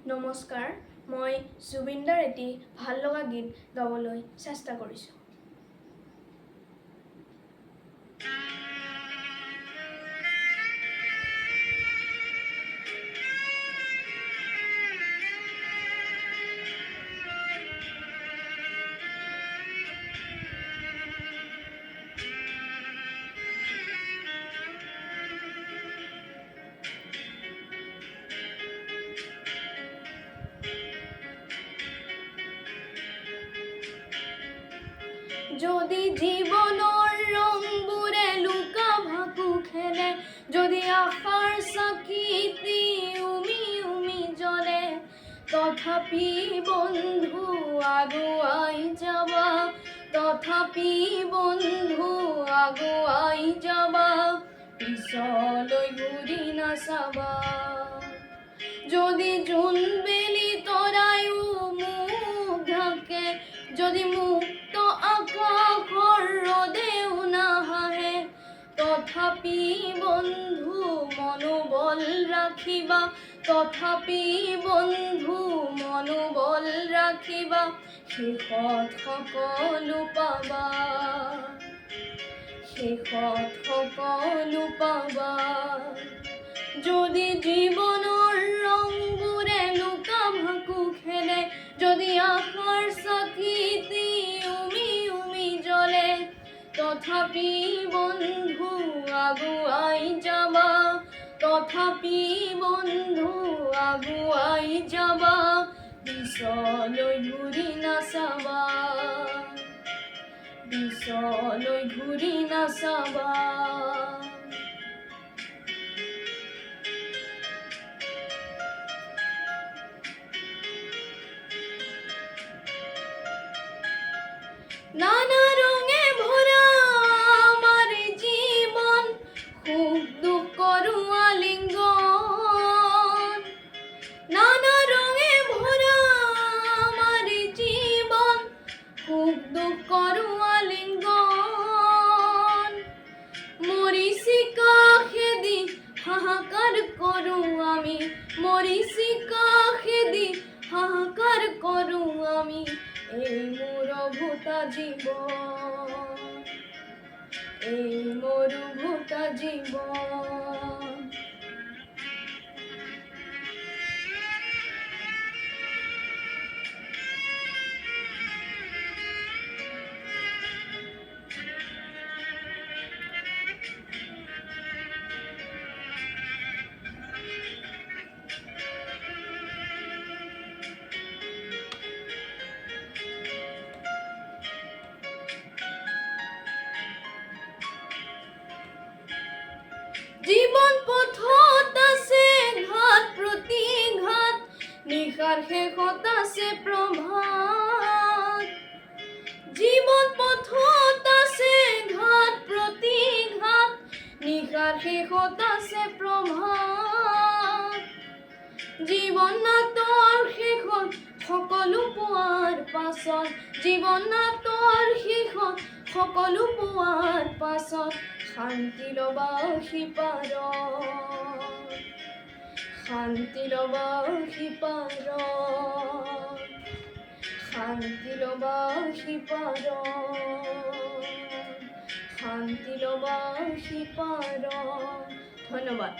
নমস্কাৰ, মই জুবিনদাৰ এটি ভাল লগা গীত গাবলৈ চেষ্টা কৰিছোঁ। যদি জীৱনৰ ৰংবোৰে লুকা ভাকু খেলে, যদি আশাৰ চাকিটি উমি উমি জ্বলে, তথাপি বন্ধু আগুৱাই যাবা, তথাপি বন্ধু আগুৱাই যাবা, পিছলৈ ঘূৰি নাচাবা। যদি জোনবেলি তৰায়ো মুখ ঢাকে, যদি মুক্ত আকাশৰ ৰদেও নাহাহে, তথাপি বন্ধু মনোবল ৰাখিবা, তথাপি বন্ধু মনোবল ৰাখিবা, শেষত সকলো পাবা, শেষত সকলো পাবা। যদি জীৱনৰ ৰংবোৰে লুকা ভাকু খেলে, যদি আশাৰ চাকিটি উমি উমি জ্বলে, তথাপি বন্ধু আগুৱাই যাবা, তথাপি বন্ধু আগুৱাই যাবা, পিছলৈ ঘূৰি নাচাবা, পিছলৈ ঘূৰি নাচাবা। নানা রঙে ভরা আমার জীবন, সুখ দুঃখের আলিঙ্গন, নানা রঙে ভরা আমার জীবন, সুখ দুঃখের আলিঙ্গন, মরিচিকা খেদি হাহাকার করু আমি, মরিচিকা খেদি হাহাকার করু আমি, এই মরুভূতা জীবন, এই মরুভূতা জীবন। জীবন পথত আছে ঘাত প্ৰতিঘাত, নিশাৰ শেষত আছে প্ৰভাত। জীবন পথত আছে ঘাত প্ৰতিঘাত, নিশাৰ শেষত আছে প্ৰভাত। জীৱন নাটৰ শেষত সকলো পোৱাৰ পাছত, জীৱন নাটৰ শেষত সকলো পোৱাৰ পাছত, শান্তি ল'বা সিপাৰত, শান্তি ল'বা সিপাৰত, শান্তি ল'বা সিপাৰত, শান্তি ল'বা সিপাৰত। ধন্যবাদ।